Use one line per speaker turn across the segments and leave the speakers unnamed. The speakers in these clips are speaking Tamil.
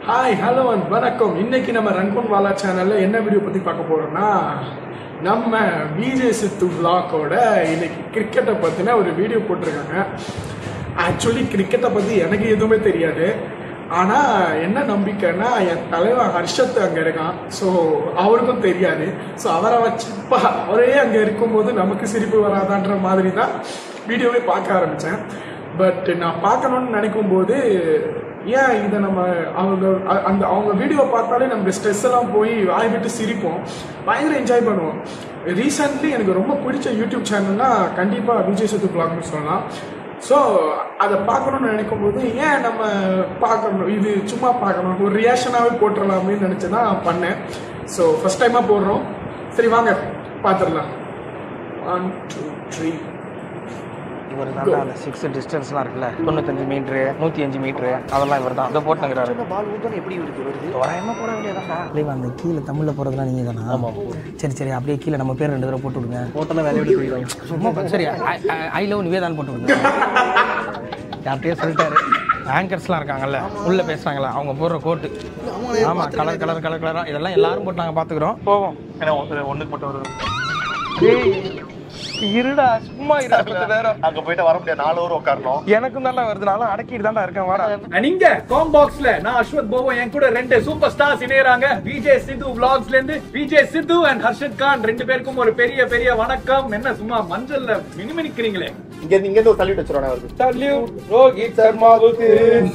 ஹாய் ஹலோ அண்ட் வணக்கம். இன்னைக்கு நம்ம ரங்கோன் வாலா சேனல்ல என்ன வீடியோ பத்தி பார்க்க போறோம்னா, நம்ம விஜய் சித்து vlog-ஓட இன்னைக்கு கிரிக்கெட்டை பத்தின ஒரு வீடியோ போட்டிருக்காங்க. ஆக்சுவலி கிரிக்கெட்டை பத்தி எனக்கு எதுவுமே தெரியாது. ஆனா என்ன நம்பிக்கைன்னா, என் தலைவன் ஹர்ஷத் அங்க இருக்கான். ஸோ அவருக்கும் தெரியாது. ஸோ அவரை வச்சுப்பா அவரே அங்க இருக்கும்போது நமக்கு சிரிப்பு வராதான்ற மாதிரி தான் வீடியோவே பார்க்க ஆரம்பிச்சேன். பட் நான் பார்க்கணும்னு நினைக்கும் போது ஏன் இதை நம்ம அவங்க வீடியோ பார்த்தாலே நம்ம ஸ்ட்ரெஸ் எல்லாம் போய் வாய் விட்டு சிரிப்போம், பயங்கர என்ஜாய் பண்ணுவோம். ரீசெண்ட்லி எனக்கு ரொம்ப பிடிச்ச யூடியூப் சேனல்னா கண்டிப்பாக விஜய் சித்து vlogனு சொல்லலாம். ஸோ அதை பார்க்கணும்னு நினைக்கும் போது ஏன் நம்ம பார்க்கணும், இது சும்மா பார்க்கணும், ஒரு ரியாக்ஷனாகவே போட்டுடலாமேன்னு நினச்சி தான் பண்ணேன். ஸோ ஃபஸ்ட் டைமாக போடுறோம். சரி வாங்க பார்த்துடலாம். 1 2 3.
இவர் தான் அந்த 6 டிஸ்டன்ஸ்லாம் இருக்குல்ல, 95 மீட்ரு 105 மீட்ரு அதெல்லாம் இவர் தான். அதை போட்டுங்கிறாரு.
பால் ஊத்தணும் எப்படி வருது
தோராயமாக போட வேண்டியதான்டா.
இல்லை அந்த கீழே தமிழில் போகிறதுலாம் நீங்கள் தானே?
ஆமாம்.
சரி அப்படியே கீழே நம்ம பேர் 2 தடவை போட்டு விடுங்க.
போட்டெல்லாம் வேலையை விட்டு போயிடுவாங்க.
சும்மா சரி ஐ லவ் நிவேதான் போட்டு விடுங்க.
யார்கிட்டயே சொல்லிட்டாரு. ஆங்கர்ஸ்லாம் இருக்காங்கல்ல, உள்ளே பேசுகிறாங்களா, அவங்க போடுற கோட்டு. ஆமாம், கலராக இதெல்லாம் எல்லாரும் போட்டு நாங்கள் பார்த்துக்குறோம். போவோம். ஏன்னா ஒன்றுக்கு போட்டு வருது. இருடா சும்மா இருடா, கொஞ்ச நேரம்
அங்க போயிட்டு வர முடியாது, 4 ஹவர் உட்காரணும்.
எனக்கும் தான்டா வருது, நானும் அடக்கிட்டு தான்டா இருக்கேன். வாடா.
நீங்க காம்பாக்ஸ்ல நான் அஸ்வத் போவோ, என் கூட 2 சூப்பர் ஸ்டார்ஸ் இணையறாங்க. விஜய் சித்து vlogsல இருந்து விஜய் சித்து அண்ட் ஹர்ஷத் கான் 2 பேருக்கும் ஒரு பெரிய பெரிய வணக்கம். என்ன சும்மா மஞ்சள்ல மினிமினிக்கிறீங்களே?
இங்க இருந்து ஒரு சல்யூட் வச்சிரோனே வருது.
சல்யூட் ரோஹித் சர்மாவுக்கு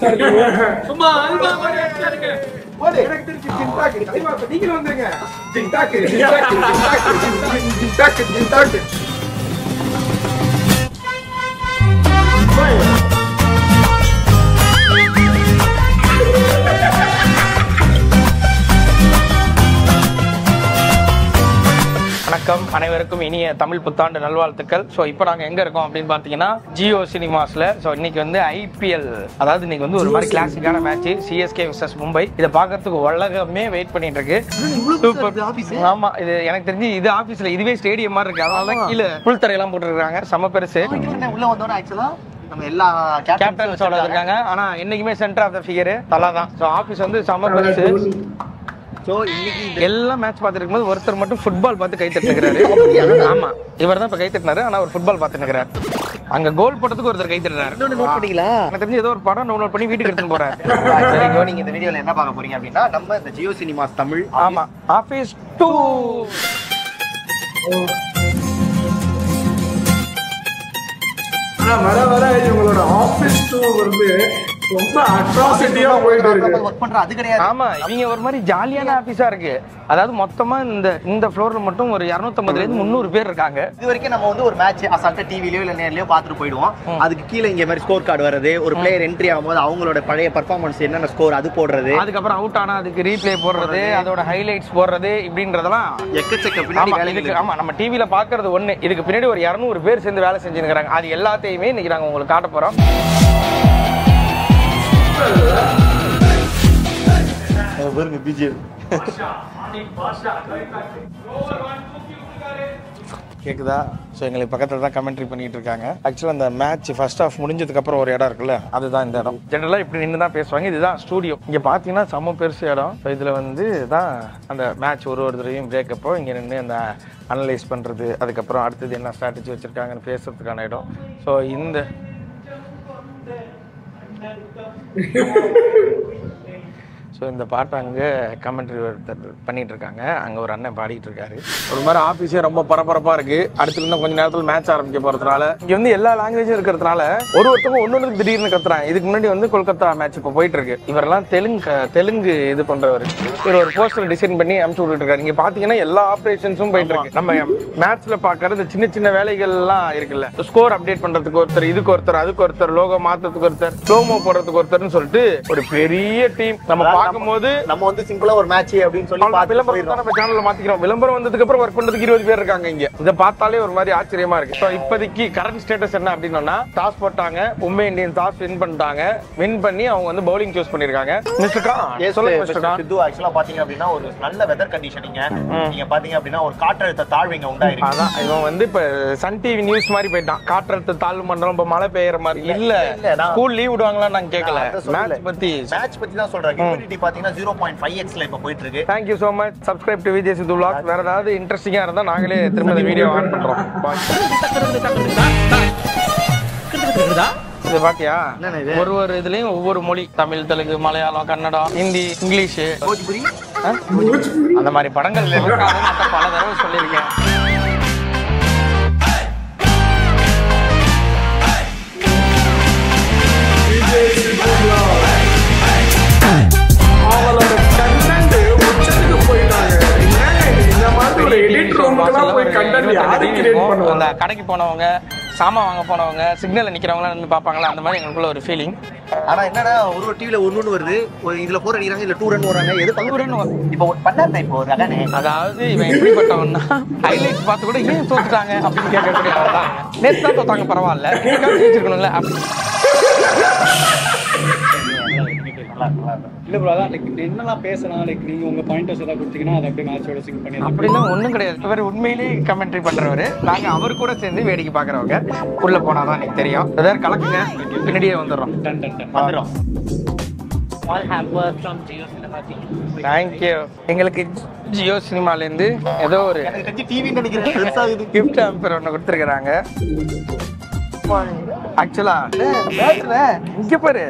சல்யூட். சும்மா அல்வா மாதிரி அடிச்சாருங்க. எனக்கு தெரிஞ்சு ஜிந்தாக்கு தலைவா நீங்க வந்துருங்க. ஜிந்தாக்கு
வணக்கம் அனைவருக்கும் இனிய தமிழ் புத்தாண்டு நல்வாழ்த்துக்கள். ஸோ இப்போ நாங்கள் எங்கே இருக்கோம் அப்படின்னு பார்த்தீங்கன்னா ஜியோ சினிமாஸில். ஸோ இன்னைக்கு வந்து ஐபிஎல், அதாவது இன்னைக்கு வந்து ஒரு மாதிரி கிளாசிக்கான மேட்ச் சிஎஸ்கே vs மும்பை. இதை பார்க்கறதுக்கு உலகமே வெயிட் பண்ணிட்டு இருக்கு. சூப்பர். ஆமாம், இது எனக்கு தெரிஞ்சு இது ஆஃபீஸில் இதுவே ஸ்டேடியம் மாதிரி இருக்கு. அதனால தான் கீழே புல் தரையெல்லாம் போட்டுருக்காங்க. செம பெருசு.
உள்ள வந்தோட ஆக்சுவலா நம்ம எல்லா
கேப்டன்ஸோட இருக்காங்க. ஆனால் என்னைக்குமே சென்டர் ஆஃப் த ஃபிகர் தலா தான். ஸோ ஆஃபீஸ் வந்து செம பெருசு.
ஸோ இன்னைக்கு
எல்லாம் மேட்ச் பார்த்துட்டு இருக்கும்போது ஒருத்தர் மட்டும் ஃபுட்பால் பார்த்து கை தட்டுக்கிறாரு. ஆமா, இவர் தான் இப்ப கை தட்டினாரு. ஆனா ஒரு ஃபுட்பால் பார்த்து நிக்கிறாரு. அங்க கோல் போட்டதுக்கு ஒருத்தர் கை தட்டுறாரு.
நோட் பண்ணிங்களா?
எனக்கு தெரிஞ்சு ஏதோ ஒரு படம் டவுன்லோட் பண்ணி வீட்டுக்கு எடுத்துன்னு போறாரு.
சரிங்க, நீங்க இந்த வீடியோல என்ன பார்க்க போறீங்க அப்படின்னா, நம்ம இந்த ஜியோ சினிமாஸ் தமிழ்
ஆமா ஆபீஸ் 2
ஆனா வர இவங்களோட ஆபீஸ் 2 வந்து ரொம்ப அட்ராசிட்டியா போயிட்டு இருக்கு.
ஒர்க் பண்ற அது கிடையாது.
ஆமா, இவங்க ஒரு மாதிரி ஜாலியான ஆபீஸா இருக்கு. அதாவது மொத்தமா இந்த ஃப்ளோர்ல மட்டும் ஒரு 250 இருந்து 300 பேர் இருக்காங்க.
இது வரைக்கும் நம்ம வந்து ஒரு மேட்ச் அசால்ட்டா டிவிலயோ இல்ல நேர்லயோ பார்த்துட்டு போயிடுவோம். அதுக்கு கீழே இங்க மாதிரி ஸ்கோர் கார்டு வருது. ஒரு பிளேயர் என்ட்ரி ஆகும்போது அவங்களோட பழைய பர்ஃபார்மன்ஸ் என்னென்ன ஸ்கோர் அது போடுறது,
அதுக்கப்புறம் அவுட் ஆனா அதுக்கு ரீப்ளே போடுறது, அதோட ஹைலைட்ஸ் போடுறது, இப்படின்றதெல்லாம்
எக்கச்சக்க பின்னாடி வேலைகள்.
ஆமா, நம்ம டிவில பாக்குறது ஒண்ணு, இதுக்கு பின்னாடி ஒரு 200 பேர் சேர்ந்து வேலை செஞ்சுருக்காங்க. அது எல்லாத்தையுமே இன்னைக்கு நாங்க உங்களுக்கு காட்ட போறோம்.
பாருங்க பிஜிஎம்
கேக்குதா? ஸோ எங்களுக்கு பக்கத்தில் தான் கமெண்ட்ரி பண்ணிட்டு இருக்காங்க. ஆக்சுவலாக அந்த மேட்ச் ஃபர்ஸ்ட் ஹாஃப் முடிஞ்சதுக்கு அப்புறம் ஒரு இடம் இருக்குல்ல, அதுதான் இந்த இடம். ஜென்ரலாக இப்படி நின்று தான் பேசுவாங்க. இதுதான் ஸ்டூடியோ. இங்கே பார்த்தீங்கன்னா செம்ம பெருசு இடம். ஸோ இதில் வந்து தான் அந்த மேட்ச் ஒரு தடவையும் பிரேக்கப்போ இங்கே நின்று அந்த அனலைஸ் பண்ணுறது, அதுக்கப்புறம் அடுத்தது என்ன ஸ்ட்ராட்டஜி வச்சுருக்காங்கன்னு பேசுறதுக்கான இடம். ஸோ இந்த இந்த பாட்டை அங்கே கமெண்ட்ரி பண்ணிட்டு இருக்காங்க. அங்கே ஒரு அண்ணன் பாடிட்டு இருக்காரு. ஒரு மாதிரி ஆஃபீஸே ரொம்ப பரபரப்பாக இருக்கு. அடுத்து இன்னும் கொஞ்சம் நேரத்தில் மேட்ச் ஆரம்பிக்க போகிறதுனால இங்கே வந்து எல்லா லாங்குவேஜும் இருக்கிறதுனால ஒருத்தவங்க ஒன்று திடீர்னு கத்துறாங்க. இதுக்கு முன்னாடி வந்து கொல்கத்தா மேட்ச் இப்போ போயிட்டு இருக்கு. இவரெல்லாம் தெலுங்கு இது பண்றவர். இவர் ஒரு போஸ்டர் டிசைன் பண்ணி அனுப்பிச்சு விட்டுட்டு இருக்காரு. இங்கே பார்த்தீங்கன்னா எல்லா ஆப்ரேஷன்ஸும் போயிட்டு இருக்கு. நம்ம மேட்ச்ல பார்க்கறது சின்ன சின்ன வேலைகள்லாம் இருக்குல்ல, ஸ்கோர் அப்டேட் பண்றதுக்கு ஒருத்தர், இதுக்கு ஒருத்தர், அதுக்கு ஒருத்தர், லோகோ மாத்துறதுக்கு ஒருத்தர், ஸ்லோமோ போடுறதுக்கு ஒருத்தர்னு சொல்லிட்டு ஒரு பெரிய டீம். நம்ம பார்க்கும்போது
நம்ம வந்து சிம்பிளா ஒரு மேட்ச் அப்படின்னு சொல்லி
விளம்பரம் நம்ம சேனல்ல மாத்திக்கிறோம். விளம்பரம் வந்ததுக்கு அப்புறம் ஒர்க் பண்றதுக்கு 20 பேர் இருக்காங்க இங்க. இதை பார்த்தாலே ஒரு மாதிரி ஆச்சரியமா இருக்கு. இப்போதைக்கு கரண்ட் ஸ்டேட்டஸ் என்ன அப்படின்னா, டாஸ் போட்டாங்க, மும்பை இந்தியன்ஸ் டாஸ் வின் பண்ணிட்டாங்க. வின் பண்ணி அவங்க வந்து பவுலிங் சூஸ் பண்ணிருக்காங்க. மிஸ்டர் கான் சொல்லுங்க. மிஸ்டர் கான்,
சித்து ஆக்சுவலா பாத்தீங்க அப்படின்னா ஒரு நல்ல வெதர் கண்டிஷனிங்க. நீங்க பாத்தீங்க அப்படின்னா ஒரு காற்றழுத்த தாழ்வு இங்க உண்டாயிருக்கு.
அதான் இவன் வந்து இப்ப சன் டிவி நியூஸ் மாதிரி போயிட்டான். காற்றழுத்த தாழ்வு மண்டலம் இப்ப மழை பெய்யற மாதிரி இல்ல. ஸ்கூல் லீவ் விடுவாங்களா நாங்க கேட்கல. மேட்ச் பத்தி
தான் சொல்றேன். ஹியூமிடிட்டி பாத்தீங்கன்னா 0.5x இப்போ போயிட்டு இருக்கு.
Thank you so much. Subscribe to Vijay Sidhu vlogs. வேற ஏதாவது இன்ட்ரெஸ்டிங்கா இருந்தா நாங்களே திரும்ப இந்த வீடியோ ஆன் பண்றோம். இது பாத்தியா ஒரு இதுலயும் ஒவ்வொரு மொழி, தமிழ், தெலுங்கு, மலையாளம், கன்னடம், ஹிந்தி, இங்கிலீஷ்,
போஜ்புரி
அந்த மாதிரி படங்கள் பல தடவை சொல்லியிருக்கேன்.
அவளோட கண்டென்ட் உச்சத்துக்கு போயிட்டாங்க. இந்த மாதிரி ஒரு எடிட் ரூம்க்குலாம் போய் கண்டென்ட் யாரு கிரியேட் பண்ணுவாங்க?
அந்த கடைக்கு போனவங்க, சாமான் வாங்க போனவங்க, சிக்னல்ல நிக்கிறவங்க வந்து பாப்பாங்களா, அந்த மாதிரி எங்களுக்குள்ள ஒரு ஃபீலிங்.
ஆனா என்னன்னா ஒரு டிவில ஒண்ணு வருது, இதுல 4 அடிக்கிறாங்க, இதுல 2 ரன் வராங்க, எது 2 ரன் இப்போ பண்ணாத இப்போ ஒரு அதானே.
அதாவது இவன் எப்படிப்பட்டவன்னா ஹைலைட்ஸ் பார்த்து கூட ஏன் தோத்துட்டாங்க அப்படின்னு கேட்கக்கூடிய ஆள் தான். நேற்று தான் தோத்தாங்க, பரவாயில்ல, ஜெயிச்சிருக்கணும்ல.
இல்ல ப்ரோ, அதான் லைக் என்னெல்லாம் பேசலாம், லைக் நீங்க உங்க பாயிண்டர்ஸ் ஏதாவது கொடுத்தீங்கன்னா அதை அப்படியே மேட்சோட சிங்க் பண்ணி
அப்படிலாம் ஒன்றும் கிடையாது. இவர் உண்மையிலேயே கமெண்ட்ரி பண்றவரு, நாங்க அவர் கூட சேர்ந்து வேடிக்கை பாக்குறவங்க. உள்ள போனாதான் எனக்கு தெரியும். ஏதாவது கலக்குங்க, பின்னாடியே வந்துடுறோம்.
வந்துரும்.
தேங்க்யூ. எங்களுக்கு ஜியோ சினிமாலேருந்து ஏதோ ஒரு
டிவி நினைக்கிறேன்
கிஃப்ட் ஆம்பர் ஒன்று கொடுத்துருக்குறாங்க. ஆக்சுவலா இங்க பாரு,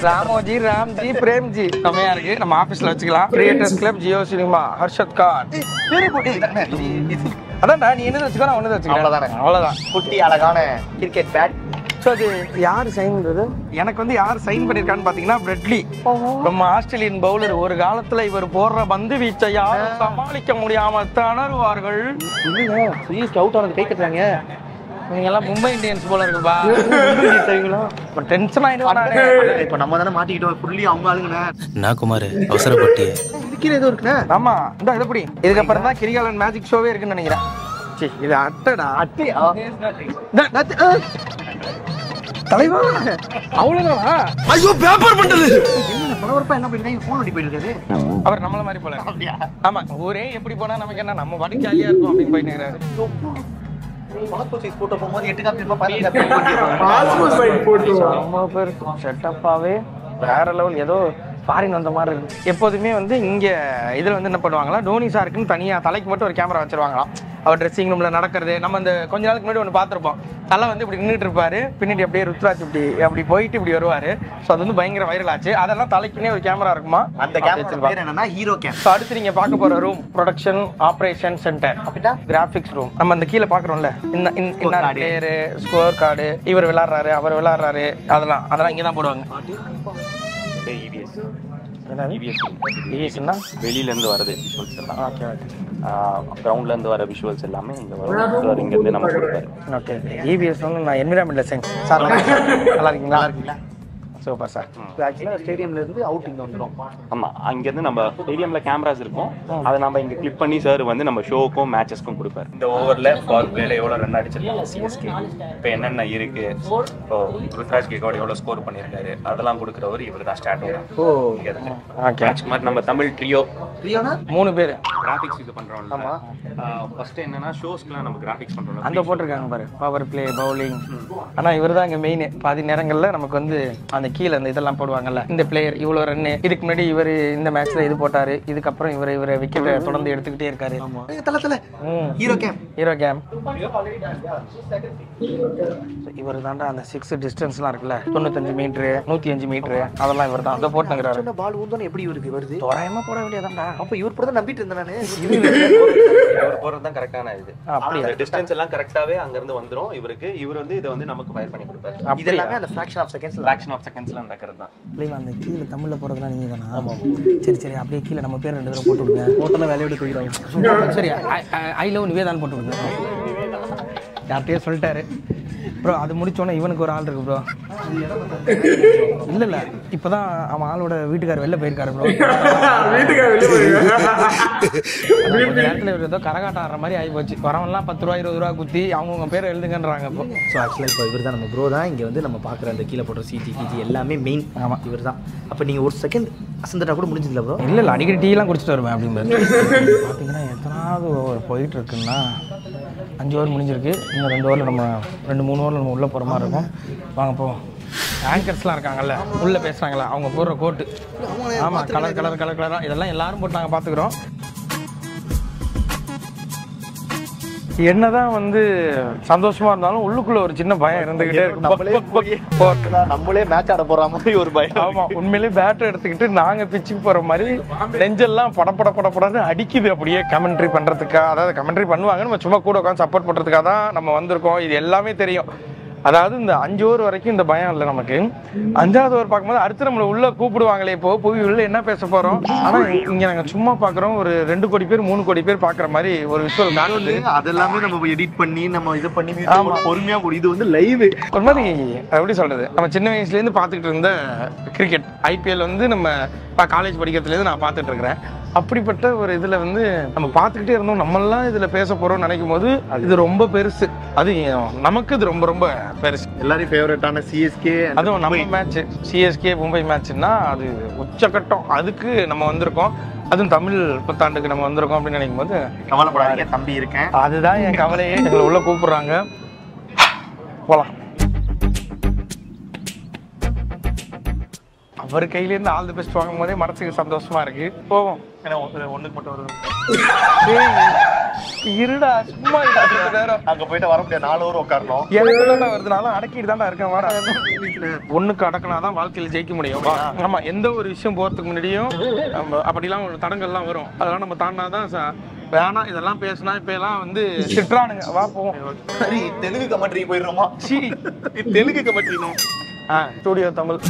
ராமோஜி, ராம்ஜி, பிரேம்ஜி செமையா இருக்கு. நம்ம ஆபீஸ்ல வச்சுக்கலாம். Creators club, Jio cinema, Harshad Khan. அதான் நீ என்ன வச்சுக்கோ, நான் ஒண்ணு வச்சுக்கிறேன். அவ்வளவுதான்.
குட்டி அழகான கிரிக்கெட் பேட்.
ஸோ அது யார் சைன் பண்ணுறது? எனக்கு வந்து யார் சைன் பண்ணியிருக்கான்னு பார்த்தீங்கன்னா பிரெட்லி. நம்ம ஆஸ்திரேலியன் பவுலர். ஒரு காலத்தில் இவர் போடுற பந்து வீச்சை யாரும் சமாளிக்க முடியாமல் திணறுவார்கள். அவுட் ஆனது கை கட்டுறாங்க. நீங்கெல்லாம் மும்பை இந்தியன்ஸ் போல இருக்குப்பா. இப்போ டென்ஷன் ஆகிடுவாங்க.
இப்போ நம்ம தானே மாட்டிக்கிட்டோம் புள்ளி அவங்க ஆளுங்கண்ணே.
நான் குமார் அவசரப்பட்டு
இதுக்கீழே எதுவும் இருக்குண்ணே.
ஆமா, இந்த இது எப்படி இதுக்கப்புறம் தான் கிரிகாலன் மேஜிக் ஷோவே இருக்குன்னு நினைக்கிறேன். சரி, இது அட்டடா.
அட்டையா
தலைவா, அவ்வளவுதானா?
ஐயோ பேப்பர் பண்டல். என்ன பரபரப்பா என்ன பண்ணிட்டீங்க? ஃபோன் பண்ணி போயிட்டு இருக்காரு.
அவர் நம்மள மாதிரி போல. ஆமா, ஊரே எப்படி போனா நமக்கு என்ன, நம்ம பாட்டு ஜாலியா இருக்கும் அப்படின்னு போயிட்டு இருக்காரு.
பாஸ்போர்ட் சைஸ் போட்டோ போகும்போது 8 காப்பி இருப்பா, 15 காப்பி
பாஸ்போர்ட் சைஸ் போட்டு
ரொம்ப பேர் செட்டப்பாவே வேற லெவல். ஏதோ ஃபாரின் வந்த மாதிரி இருக்கு. எப்போதுமே வந்து இங்க இதுல வந்து என்ன பண்ணுவாங்களா, டோனி சாருக்குன்னு தனியா தலைக்கு மட்டும் ஒரு கேமரா வச்சிருவாங்களாம். அவர் ட்ரெஸ்ஸிங் ரூம்ல நடக்கிறது நம்ம அந்த கொஞ்ச நாளுக்கு முன்னாடி ஒன்று பார்த்துருப்போம். தலை வந்து இப்படி நின்றுட்டு இருப்பாரு, பின்னாடி அப்படியே ருத்ராஜ் இப்படி போயிட்டு இப்படி வருவாரு. ஸோ அது வந்து பயங்கர வைரல் ஆச்சு. அதெல்லாம் தலைக்குன்னே ஒரு கேமரா இருக்குமா.
அந்த கேமரா பேர் என்னன்னா ஹீரோ கேம்.
ஸோ அடுத்து நீங்க பார்க்க போற ரூம் ப்ரொடக்ஷன் ஆப்ரேஷன் சென்டர், அப்படின்னா கிராஃபிக்ஸ் ரூம். நம்ம அந்த கீழே பாக்குறோம்ல, என்ன பிளேயரு, ஸ்கோர் கார்டு, இவர் விளையாடுறாரு, அவர் விளையாடுறாரு, அதெல்லாம் இங்கே தான் போடுவாங்க.
வெளியில இருந்து வரது விஷுவல்ஸ் எல்லாம். Okay okay. கிரவுண்ட்ல இருந்து வர விஷுவல்ஸ் எல்லாமே இங்க வரும். இங்க இருந்து நம்ம கொடுப்பாரு.
ஓகே. EVS வந்து நான் என்விரான்மெண்டல் சயின்ஸ் சார். நல்லா இருக்கீங்களா? Super sir.
ஆக்சுவலா ஸ்டேடியம்ல இருந்து அவுட் இங்க வந்துரும்.
ஆமா, அங்க இருந்து நம்ம ஸ்டேடியம்ல கேமராஸ் இருக்கும். அதை நம்ம இங்க கிளிக் பண்ணி சார் வந்து நம்ம ஷோக்கும் மேட்சஸ்க்கும் கொடுப்பாரு. இந்த ஓவர்ல பவர் பிளேல எவ்வளவு ரன் அடிச்சிருக்காங்க CSK, இப்போ என்னென்ன இருக்கு, இப்போ ருத்ராஜ் கேகோட் எவ்வளவு ஸ்கோர் பண்ணிருக்காரு, அதெல்லாம் கொடுக்குறவர் இவர் தான். ஸ்டார்ட்
ஓ ஓகே.
மாதிரி நம்ம தமிழ் ட்ரியோ
ட்ரியோனா
3 பேர் கிராபிக்ஸ் இது பண்றோம். ஆமா, ஃபர்ஸ்ட் என்னன்னா ஷோஸ்க்குலாம் நம்ம கிராபிக்ஸ் பண்றோம்.
அந்த போட்டிருக்காங்க பாரு, பவர் பிளே, பவுலிங். ஆனா இவர் தான் இங்க மெயின். பாதி நேரங்கள்ல நமக்கு வந்து அந்த கீழே அந்த இதெல்லாம் போடுவாங்கல்ல, இந்த பிளேயர் இவ்வளவு ரன்னு, இதுக்கு முன்னாடி இவர் இந்த மேட்ச்ல இது போட்டாரு, இதுக்கப்புறம் இவர் விக்கெட்டை தொடர்ந்து எடுத்துக்கிட்டே இருக்காரு.
Hero game.
Hero game. இவர் தாண்டா அந்த 6 டிஸ்டன்ஸ்லாம் இருக்குல்ல, 95 மீட்டரு, 105 மீட்டரு, அதெல்லாம் இவர் தான். அதை போட்டுங்கிறாரு.
பால் ஊர்தான் எப்படி இருக்கு வருது,
தோராயமா போட வேண்டியதாண்டா.
அப்ப இவர் போறத நம்பிட்டு இருந்தேன் நானு.
இவர் போறது தான் கரெக்டான இது.
அப்படியே
டிஸ்டன்ஸ் எல்லாம் கரெக்டாவே அங்க இருந்து வந்துரும் இவருக்கு. இவர் வந்து இத வந்து நமக்கு ஃபயர் பண்ணி கொடுப்பாரு.
இது எல்லாமே அந்த ஃபிராக்ஷன் ஆஃப் செகண்ட்ஸ்ல
நடக்கிறது தான்.
அந்த கீழே தமிழ்ல போறதுலாம் நீங்க தானா? ஆமா. சரி அப்படியே கீழே நம்ம பேர் 2 தடவை போட்டு விடுங்க. போட்டோல வேலையோட போயிடுவாங்க. சரி, ஐ லவ் நிவேதான் போட்டு விடுங்க. யார்கிட்டயே சொல்லிட்டாரு ப்ரோ. அது முடிச்சோன்னே இவனுக்கு ஒரு ஆள் இருக்கு ப்ரோ. இல்ல இப்பதான் அவன் ஆளோட வீட்டுக்காரர் வெளில போயிருக்காரு ப்ரோ. நேரத்தில் ஏதோ கரகாட்டம் ஆடுற மாதிரி ஆகி போச்சு. வரவன்லாம் 10 ரூபா 20 ரூபா குத்தி அவங்கவுங்க பேரை எழுதுங்கன்றாங்க. இப்போ
ஸோ ஆக்சுவலாக இப்போ இவர் தான் நம்ம ப்ரோ தான். இங்கே வந்து நம்ம பார்க்குற அந்த கீழே போடுற சிஜி எல்லாமே மெயின். ஆமாம், இவர் தான். அப்போ நீங்கள் ஒரு செகண்ட் அசந்தட்டா கூட முடிஞ்சதில்ல ப்ரோ?
இல்லை அடிக்கடி டீலாம் குடிச்சிட்டு வருவேன் அப்படின்னு பார்த்தீங்கன்னா எத்தனாவது போயிட்டு இருக்குன்னா 5 ஓவர் முடிஞ்சிருக்கு. இன்னும் 2 ஓவரில் நம்ம 2-3 ஓவரில் நம்ம உள்ளே போகிற மாதிரி இருக்கும். வாங்க போவோம். ஆங்கர்ஸ்லாம் இருக்காங்கல்ல உள்ள பேசுறாங்களா அவங்க போடுற கோட்டு. ஆமா கலரா இதெல்லாம் எல்லாரும் போட்டு நாங்கள் பார்த்துக்கிறோம். என்னதான் வந்து சந்தோஷமா இருந்தாலும் உள்ளுக்குள்ள ஒரு சின்ன பயம் இருந்துகிட்டே இருக்கும்.
நம்மளே மேட்ச் ஆட போற மாதிரி ஒரு பயம்.
ஆமா உண்மையிலேயே பேட்டர் எடுத்துக்கிட்டு நாங்க பிச்சுக்கு போற மாதிரி நெஞ்செல்லாம் படப்படன்னு அடிக்குது. அப்படியே கமெண்ட்ரி பண்றதுக்கா, அதாவது கமெண்ட்ரி பண்ணுவாங்க, நம்ம சும்மா கூட உட்காந்து சப்போர்ட் பண்றதுக்காக தான் நம்ம வந்திருக்கோம். இது எல்லாமே தெரியும். அதாவது இந்த 5 ஓவர் வரைக்கும் இந்த பயம் இல்லை நமக்கு. 5வது ஓவர் பார்க்கும்போது அடுத்து நம்மளை உள்ள கூப்பிடுவாங்களே, இப்போ போய் உள்ள என்ன பேச போறோம். ஆனா இங்க நாங்க சும்மா பாக்குறோம், ஒரு 2 கோடி பேர் 3 கோடி பேர் பாக்குற மாதிரி ஒரு விஷுவல் காட்டுது.
அதெல்லாமே நம்ம எடிட் பண்ணி நம்ம இது பண்ணி பொறுமையா போடும். இது வந்து லைவ்
ஒரு மாதிரி எப்படி சொல்றது, நம்ம சின்ன வயசுல இருந்து பாத்துக்கிட்டு இருந்த கிரிக்கெட் IPL வந்து நம்ம காலேஜ் படிக்கிறதுல இருந்து நான் பாத்துட்டு இருக்கிறேன். அப்படிப்பட்ட ஒரு இதுல வந்து நம்ம பார்த்துக்கிட்டே இருந்தோம். நம்மெல்லாம் இதுல பேச போறோம்னு நினைக்கும் போது இது ரொம்ப பெருசு. அது நமக்கு இது ரொம்ப ரொம்ப பெருசு.
எல்லாரும் ஃபேவரட்டான CSK,
அதுவும் நம்ம மேட்ச் CSK மும்பை மேட்ச்னா அது உச்சக்கட்டம். அதுக்கு நம்ம வந்திருக்கோம். அதுவும் தமிழ் புத்தாண்டுக்கு நம்ம வந்திருக்கோம் அப்படின்னு நினைக்கும் போது
கவலைப்படாதீங்க, தம்பி இருக்கேன்.
அதுதான் என் கவலையே. எங்களை உள்ள கூப்பிடுறாங்க, போலாம். அவர் கையிலேருந்து ஆல் தி பெஸ்ட் வாங்கும் போதே மனசுக்கு சந்தோஷமா இருக்கு. போவோம்.
ஒண்ணுக்கு மட்டும் வருது.
இருடா சும்மா நேரம்
அங்க போயிட்டு வர முடியாது. 4 ஓவர் உட்காரணும்.
எனக்கு தான் வருதுனாலும் அடக்கிட்டு தான்டா இருக்கேன். வர ஒண்ணுக்கு அடக்கினாதான் வாழ்க்கையில ஜெயிக்க முடியும். ஆமா, எந்த ஒரு விஷயம் போறதுக்கு முன்னாடியும் அப்படிலாம் ஒரு தடங்கள்லாம் வரும். அதெல்லாம் நம்ம தாண்டாதான் வேணாம். இதெல்லாம் பேசினா இப்ப எல்லாம் வந்து திட்டுறானுங்க. வா போவோம்.
சரி, தெலுங்கு கமெண்ட்ரி போயிடுறோமா? தெலுங்கு கமெண்ட்ரினோம்.
ஸ்டூடியோ தமிழ்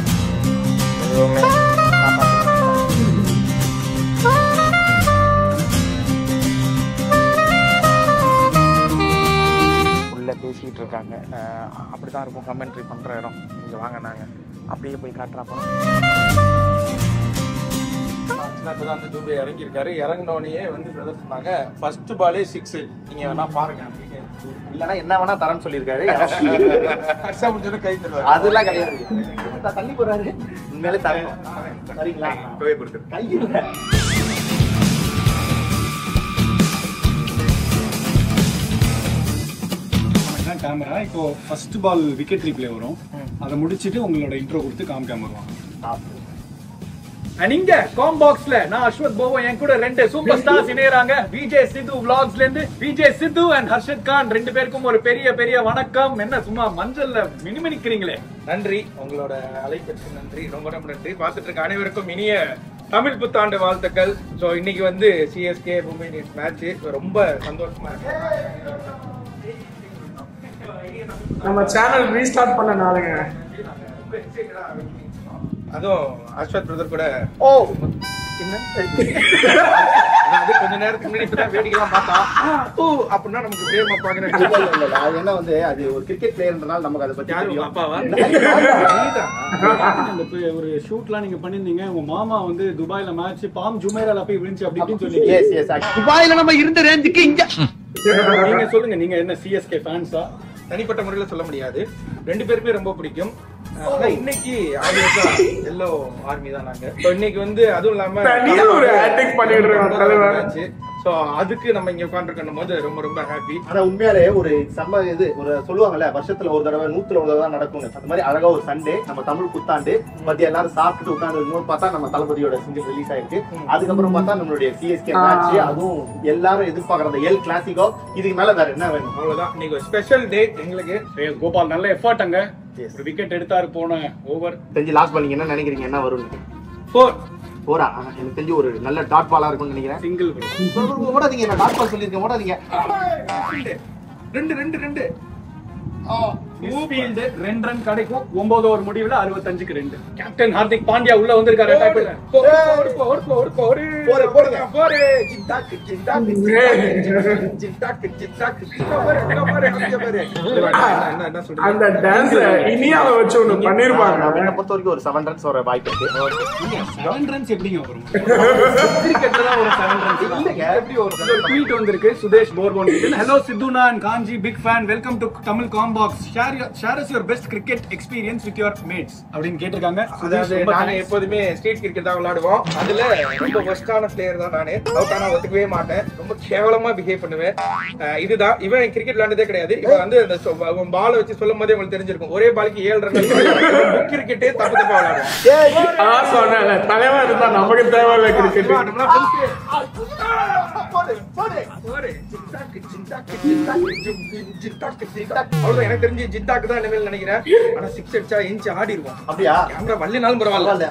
உள்ள பேசிக்கிட்டு இருக்காங்க. அப்படிதான் இருக்கும் கமெண்ட்ரி பண்ற இடம். இங்க வாங்க, நாங்க அப்படியே போய் காட்டுறோம். இப்பதான் வந்து துபை இறங்கியிருக்காரு. இறங்கினோடனே வந்து பிரதர் சொன்னாங்க ஃபர்ஸ்ட் பாலே 6. நீங்க வேணா பாருங்க அப்படின்னு.
இல்லன்னா என்ன வேணா தரேன்னு சொல்லியிருக்காரு.
கை தருவாரு.
அதெல்லாம் கிடையாது. தள்ளி போறாரு. உண்மையிலே தரணும். சரிங்களா? கை இல்ல.
கேமரா இப்போ ஃபர்ஸ்ட் பால் விக்கெட் ரீப்ளே வரும். அதை முடிச்சிட்டு உங்களோட இன்ட்ரோ கொடுத்து காமிக்காம வருவாங்க. நீங்க காம்பாக்ஸ்ல நான் அஸ்வத் போவோ, என் கூட 2 சூப்பர் ஸ்டார்ஸ் இணையறாங்க. விஜய் சித்து vlogsல இருந்து விஜய் சித்து அண்ட் ஹர்ஷத் கான் 2 பேருக்கும் ஒரு பெரிய பெரிய வணக்கம். என்ன சும்மா மஞ்சள்ல மினிமினிக்கிறீங்களே.
நன்றி, உங்களோட அழைப்பிற்கு நன்றி, ரொம்ப ரொம்ப நன்றி. பார்த்துட்டு இருக்க அனைவருக்கும் இனிய தமிழ் புத்தாண்டு வாழ்த்துக்கள். ஸோ இன்னைக்கு வந்து CSK மும்பை இந்தியன்ஸ் மேட்ச் ரொம்ப சந்தோஷமா இருக்கு.
நம்ம சேனல் ரீஸ்டார்ட் பண்ண நாளுங்க.
அதுவும் அஸ்வத் பிரதர் கூட என்ன
அது கொஞ்ச நேரத்துக்கு முன்னாடி இப்பதான் வேடிக்கைலாம் பார்த்தோம்.
அப்படின்னா நமக்கு பிரேமா பாக்குறேன்.
அது என்ன வந்து அது ஒரு கிரிக்கெட் பிளேயர்ன்றனால நமக்கு அதை பத்தி தெரியும்.
அப்பாவா
ஒரு ஷூட்லாம் நீங்க பண்ணிருந்தீங்க. உங்க மாமா வந்து துபாய்ல மேட்ச் பாம் ஜுமைரால போய் விழுந்துச்சு அப்படி இப்படின்னு சொன்னீங்க.
Yes yes. துபாயில நம்ம இருந்த ரேஞ்சுக்கு இங்க
நீங்க சொல்லுங்க, நீங்க என்ன CSK ஃபேன்ஸா?
தனிப்பட்ட முறையில சொல்ல முடியாது. 2 பேருமே ரொம்ப பிடிக்கும். இன்னைக்கு எல்லோ ஆர்மி தான் நாங்க. இன்னைக்கு வந்து அதுவும் இல்லாம
ஒரு அட்டாக் பண்ணிட்டு இருக்கோம்.
சோ அதுக்கு நம்ம இங்க உட்கார்ந்துருக்கும் போது ரொம்ப ரொம்ப ஹாப்பி.
ஆனா உண்மையாலே ஒரு செம்ம இது ஒரு சொல்லுவாங்கல்ல, வருஷத்துல ஒரு தடவை 100ல ஒரு தடவை தான் நடக்கும். அந்த மாதிரி அழகா ஒரு சண்டே நம்ம தமிழ் புத்தாண்டு மத்திய எல்லாரும் சாப்பிட்டு உட்கார்ந்து பார்த்தா நம்ம தளபதியோட சிங்கிள் ரிலீஸ் ஆயிருக்கு. அதுக்கப்புறம் பார்த்தா நம்மளுடைய CSK மேட்ச், அதுவும் எல்லாரும் எதிர்பார்க்கற எல் கிளாசிக்கோ. இதுக்கு மேல வேற என்ன வேணும்?
அவ்வளவுதான். இன்னைக்கு ஒரு ஸ்பெஷல் டே எங்களுக்கு.
கோபால் நல்ல எஃபர்ட் அங்க. ஒரு விக்கெட் எடுத்தாரு போன ஓவர்.
தெரிஞ்சு லாஸ்ட் பால் என்ன நினைக்கிறீங்க, என்ன வரும்?
4
போரா? எனக்கு தெரிஞ்சு ஒரு நல்ல டாட் பாலா இருக்கும்னு நினைக்கிறேன்.
சிங்கிள்
ஓடாதீங்க, நான் டாட் பால் சொல்லியிருக்கேன், ஓடாதீங்க.
2
ஃபீல்ட் 2 ரன் கிடைக்கும். 9 ஓவர் முடிவுல 65க்கு 2. கேப்டன் ஹார்திக் பாண்டியா உள்ள வந்திருக்காரு. அட்டாக் பண்ண
அந்த டான்ஸ் இனியாவை வச்சு ஒண்ணு பண்ணிருப்பாங்க.
என்ன பொறுத்த வரைக்கும் ஒரு 7 ரன்ஸ் வர வாய்ப்பு இருக்கு.
7 ரன்ஸ் எப்படிங்க வரும்? கிரிக்கெட்ல தான் ஒரு 7 ரன்ஸ் இல்லங்க. எப்படி ஒரு ட்வீட் வந்திருக்கு சுதேஷ் போர்போன். ஹலோ சித்துனா and Kanchi, big fan, welcome to Tamil காம்பாக்ஸ். Share share us your best cricket experience with your mates அப்படின்னு கேட்டிருக்காங்க.
அதாவது நாங்க எப்போதுமே ஸ்ட்ரீட் கிரிக்கெட் தான் விளையாடுவோம். அதுல ரொம்ப பெஸ்டான பிளேயர் தான் நானு. அவுட் ஆனா ஒத்துக்கவே மாட்டேன். ரொம்ப கேவலமா பிஹேவ் பண்ணுவேன். இதுதான் இவன் கிரிக்கெட் விளையாண்டதே கிடையாது. இவன் வந்து அந்த பாலை வச்சு சொல்லும் போதே உங்களுக்கு தெரிஞ்சிருக்கும். ஒரே பாலுக்கு 7 ரன் கிரிக்கெட்டே தப்பு தப்பா விளையாடுவோம்.
சொன்ன தலைவா இருந்தா நமக்கு தேவையில்லை கிரிக்கெட்.
அவ்வளவுதான். எனக்கு தெரிஞ்சு ஜித்தாக்கு தான் இனிமேல் நினைக்கிறேன். ஆனா 6 அடிச்சா இன்ச் ஆடிடுவோம்.
அப்படியா?
கேமரா வள்ளினாலும் பரவாயில்ல.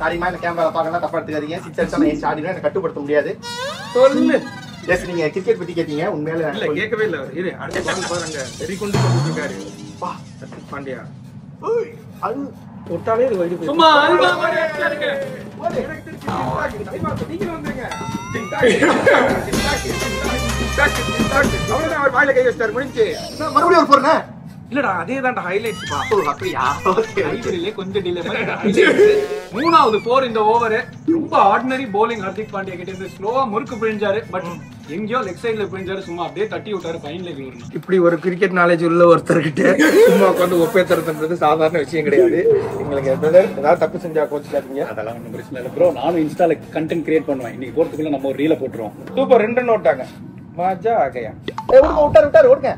சாரிமா, இந்த கேமரா பார்க்கலாம் தப்பா எடுத்துக்காதீங்க. 6 அடிச்சா நான் ஆடிடுவேன், எனக்கு கட்டுப்படுத்த முடியாது.
சொல்லு.
எஸ், நீங்க கிரிக்கெட் பத்தி கேட்டீங்க. உண்மையில
இல்ல கேட்கவே இல்ல. இரு அடுத்த பால் பாருங்க. வெறி கொண்டு போட்டு இருக்காரு. வா பாண்டியா.
அது
தொட்டாலே இது வைடு.
சும்மா அல்வா மாதிரி அடிச்சாருங்க.
எனக்கு தெரிஞ்சு ஜித்தாக்கு. தலைவா நீங்க வந்துருங்க. ஜித்தாக்கு. அவ்வளவுதான். அவர் வாயில கை வச்சாரு. முடிஞ்சு.
மறுபடியும் ஒரு போறேன்.
இல்லடா அதே தான்டா ஹைலைட்ஸ் பா.
அப்படியா? ஓகே.
ஐபிஎல்ல கொஞ்சம் டிலே பண்ணி மூணாவது 4 இந்த ஓவர் ரொம்ப ஆர்டினரி bowling ஹர்திக் பாண்டியா கிட்ட இருந்து ஸ்லோவா முறுக்கு பிழிஞ்சாரு. பட் எங்கயோ லெக் சைடுல பிழிஞ்சாரு. சும்மா அப்படியே தட்டி விட்டாரு. ஃபைன் லெக்ல வரணும்.
இப்படி ஒரு கிரிக்கெட் நாலேஜ் உள்ள ஒருத்தர்கிட்ட சும்மா உட்காந்து ஒப்பேத்துறதுன்றது சாதாரண விஷயம் கிடையாது. எங்களுக்கு ஏதாவது தப்பு செஞ்சா கோச்சுக்காதீங்க.
அதெல்லாம் ஒன்றும் பிரச்சனை இல்லை ப்ரோ. நானும் இன்ஸ்டால கண்டென்ட் கிரியேட் பண்ணுவேன். இன்னைக்கு போறதுக்குள்ள நம்ம ஒரு ரீல போட்டுருவோம்.
சூப்பர். 2 ரன் ஓட்டாங்க. மஜா ஆகையா.
விட்டாரு ஓடுங்க.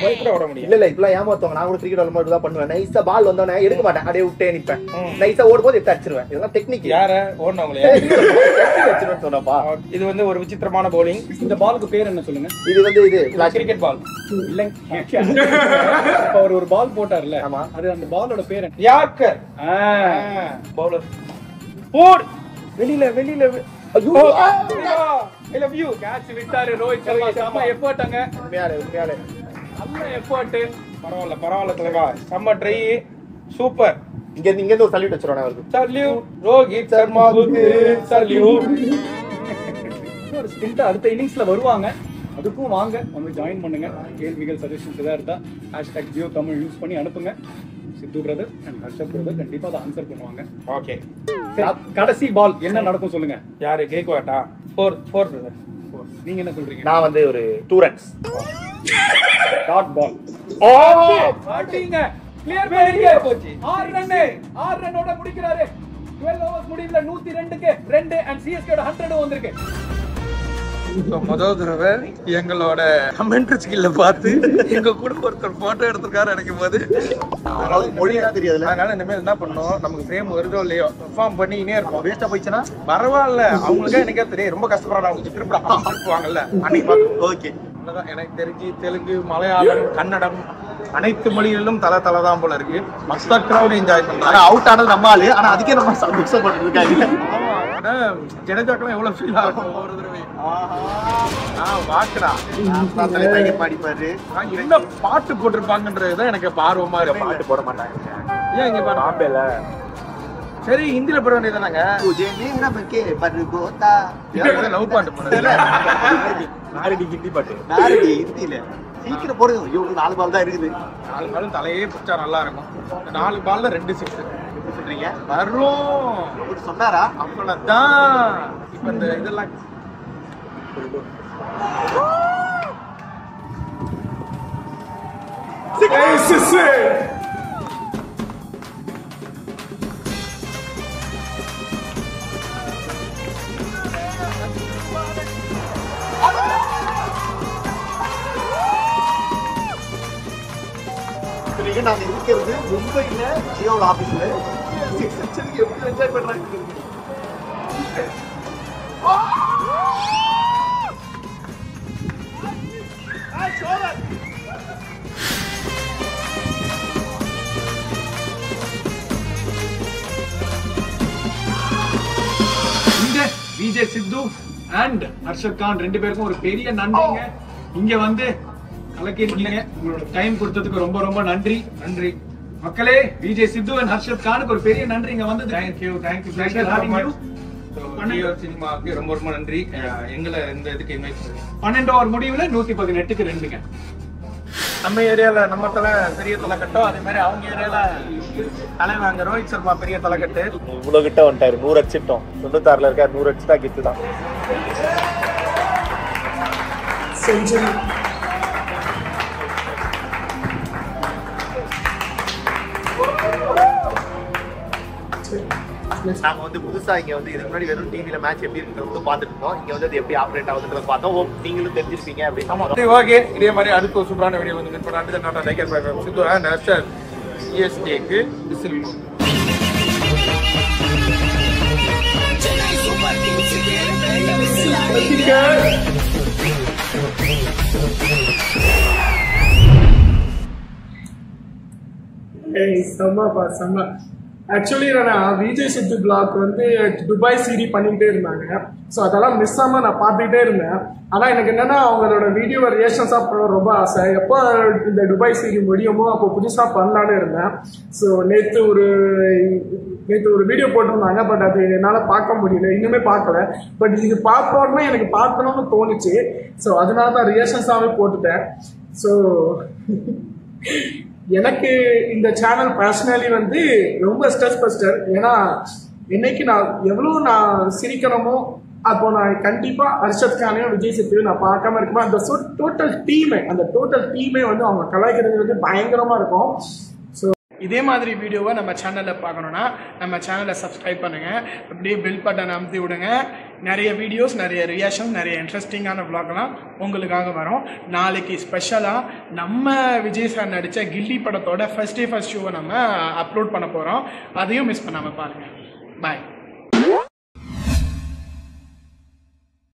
பைக் கூட ஓட முடியும்.
இல்ல இப்பெல்லாம் ஏமாத்துவாங்க. நான் கூட கிரிக்கெட் விளையாடும் தான் பண்ணுவேன். நைஸா பால் வந்தோடனே எடுக்க மாட்டேன், அப்படியே விட்டே நிப்பேன். நைஸா ஓடும் போது எடுத்து அடிச்சிருவேன். இதெல்லாம் டெக்னிக்.
யார ஓடுனவங்களே
வச்சிருவேன் சொன்னப்பா.
இது வந்து ஒரு விசித்திரமான bowling.
இந்த பாலுக்கு பேர் என்ன சொல்லுங்க?
இது வந்து இது
கிரிக்கெட் பால்
இல்லங்க. அவர் ஒரு பால் போட்டார்ல.
ஆமா.
அது அந்த பாலோட பேர் என்ன?
யார்கர். பவுலர் போடு. வெளியில
ஐயோ,
ஐ லவ் யூ.
கேட்ச் விட்டாரு ரோஹித் சர்மா. செம்ம எஃபர்ட்ங்க.
உண்மையாலே
நல்ல எஃபர்ட்.
பரவாயில்ல தலைவா. செம்ம ட்ரை. சூப்பர்.
இங்க இருந்து ஒரு சல்யூட் வச்சிருவானே அவருக்கு.
சல்யூட் ரோஹித் சர்மாவுக்கு சல்யூட்.
ஒரு ஸ்பிரிண்ட் அடுத்த இன்னிங்ஸ்ல வருவாங்க. அதுக்கும் வாங்க வந்து ஜாயின் பண்ணுங்க. கேள்விகள் சஜஷன்ஸ் ஏதாவது இருந்தா #JioTamil யூஸ் பண்ணி அனுப்புங்க. சித்து பிரதர் அண்ட் ஹர்ஷத் பிரதர் கண்டிப்பா அதை ஆன்சர் பண்ணுவாங்க.
ஓகே.
கடைசி பால் என்ன நடக்கும் சொல்லுங்க.
யாரு கேக்குவாட்டா? 4 பிரதர்.
நீங்க என்ன சொல்றீங்க?
நான் வந்து ஒரு 2 ரன்ஸ்.
Dot ball. பாட்டிங்க கிளியர் பண்ணிங்க. 6 ரன்னோட முடிக்கிறாரு. 12 ஓவர்ஸ் முடிவுல 102க்கு 2 and CSK ஓட 100 வந்திருக்கு.
முதல் தடவை எங்களோட கமெண்ட் ஸ்கில்ல பார்த்து எங்க கூட ஒருத்தர் போட்டோ எடுத்திருக்காரு நினைக்கும் போது
மொழியா தெரியாதுல.
அதனால இனிமேல் என்ன பண்ணணும், நமக்கு ஃப்ரேம் வருதோ இல்லையோ பெர்ஃபார்ம் பண்ணினே இருப்போம்.
வேஸ்டா போயிடுச்சுனா
பரவாயில்ல. அவங்களுக்கே எனக்கே தெரியும் ரொம்ப கஷ்டப்படுறாங்க. அவங்க திருப்பி அனுப்புவாங்கல்ல அன்னைக்கு பார்த்து.
ஓகே.
அவ்வளவுதான். எனக்கு தெரிஞ்சு தெலுங்கு, மலையாளம், கன்னடம் அனைத்து மொழிகளிலும் தலை தான் போல இருக்கு. மஸ்தா கிரௌட் என்ஜாய் பண்றாங்க.
ஆனா அவுட் ஆனது நம்ம ஆளு. ஆனா அதுக்கே நம்ம மிக்ஸ் பண்ணிட்டு இருக்காங்க.
ஆனா ஜடேஜாக்கெல்லாம் எவ்வளவு ஃபீல் ஆகும் ஒவ்வொரு தடவை. வாக்குடா
பாடிப்பாரு.
என்ன பாட்டு போட்டிருப்பாங்கன்றதுதான் எனக்கு ஆர்வமா இருக்கு.
பாட்டு போட மாட்டாங்க.
ஏன் இங்க பாரு ஆம்பேல. சரி ஹிந்தில போட வேண்டியதானங்க. லவ் பாட்டு போடுறது
நாரடி ஹிந்தி பாட்டு. நாரடி ஹிந்தில சீக்கிரம் போடுங்க. ஐயோ 4 பால் தான் இருக்குது.
4 பாலும் தலையே பிடிச்சா நல்லா இருக்கும். 4 பால்ல 2 6
சொல்றீங்க
வரும்
சொன்னாரா?
அவ்வளவுதான். இப்ப இந்த இதெல்லாம்
நாங்க இருக்கிறது மும்பைல ஜியோல ஆபீஸ்ல. எப்படி என்ஜாய் பண்றாங்க.
இங்க விஜய் சித்து அண்ட் ஹர்ஷத் கான் 2 பேருக்கும் ஒரு பெரிய நன்றிங்க. இங்க வந்து கலக்கிருக்கீங்க. உங்களோட டைம் கொடுத்ததுக்கு ரொம்ப நன்றி. மக்களே, விஜய் சித்து அண்ட் ஹர்ஷத் கானுக்கு ஒரு பெரிய நன்றி. இங்க வந்து
தேங்க்யூ சினிமாவுக்கு ரொம்ப நன்றி. எங்களை இந்த இதுக்கு இன்வைட் பண்ணி
12 ஓவர் முடிவுல 118க்கு 2ங்க.
நம்ம ஏரியால நம்ம தலை பெரிய தலைக்கட்டும், அதே மாதிரி அவங்க ஏரியால தலைவாங்க ரோஹித் சர்மா பெரிய தலைக்கட்டு.
இவ்வளவு கிட்ட வந்துட்டாரு. 100 அடிச்சிட்டோம். 96ல இருக்காரு. 100 அடிச்சுட்டா கிட்டு தான். நாங்க வந்து புதுசா இங்க வந்து இதுக்கு முன்னாடி வெறும் டிவில மேட்ச் எப்படி இருக்குன்னு பார்த்துட்டு இருந்தோம். இங்க வந்து அது எப்படி ஆப்ரேட் ஆகுதுன்றத பார்த்தோம். நீங்களும் தெரிஞ்சிருப்பீங்க அப்படின்னு.
ஓகே, இதே மாதிரி அடுத்த ஒரு சூப்பரான வீடியோ வந்து மீட் பண்ணாட்டு நான் லைக் பண்ணுறேன். சித்து நேஷனல் சிஎஸ்கேக்கு விசில்.
செம்மப்பா செம்ம. ஆக்சுவலி நான் விஜய் சித்து பிளாக் வந்து துபாய் சீரி பண்ணிக்கிட்டே இருந்தாங்க. ஸோ அதெல்லாம் மிஸ் ஆகாமல் நான் பார்த்துக்கிட்டே இருந்தேன். ஆனால் எனக்கு என்னென்னா அவங்களோட வீடியோவை ரியாக்ஷன்ஸாக பண்ண ரொம்ப ஆசை. எப்போ இந்த துபாய் சீரி முடியுமோ அப்போ புதுசாக பண்ணலான்னு இருந்தேன். ஸோ நேற்று ஒரு வீடியோ போட்டிருந்தாங்க. பட் அது என்னால் பார்க்க முடியல, இன்னுமே பார்க்கல. பட் இது பார்த்தோன்னா எனக்கு பார்க்கணும்னு தோணுச்சு. ஸோ அதனால தான் ரியாக்ஷன்ஸாகவே போட்டுட்டேன். ஸோ எனக்கு இந்த சேனல் பர்சனலி வந்து ரொம்ப ஸ்ட்ரெஸ் பஸ்டர். ஏன்னா என்னைக்கு நான் எவ்வளோ நான் சிரிக்கணுமோ அப்போ நான் கண்டிப்பாக ஹர்ஷத் கானையும் விஜய் சேத்துவையும் நான் பார்க்காம இருக்குமா. அந்த டோட்டல் டீமே வந்து அவங்க கலாய்க்கிறது வந்து பயங்கரமாக இருக்கும். ஸோ இதே மாதிரி வீடியோவை நம்ம சேனலில் பார்க்கணுன்னா நம்ம சேனலை சப்ஸ்கிரைப் பண்ணுங்கள். அப்படியே பெல் பட்டன் அமுத்தி விடுங்க. நிறைய வீடியோஸ், நிறைய ரியாக்ஷன்ஸ், நிறைய இன்ட்ரெஸ்டிங்கான vlogலாம் உங்களுக்காக வரும். நாளைக்கு ஸ்பெஷலாக நம்ம விஜய் சார் நடித்த கில்லி படத்தோட ஃபர்ஸ்ட் ஷோவை நம்ம அப்லோட் பண்ண போகிறோம். அதையும் மிஸ் பண்ணாமல் பாருங்கள். பாய்.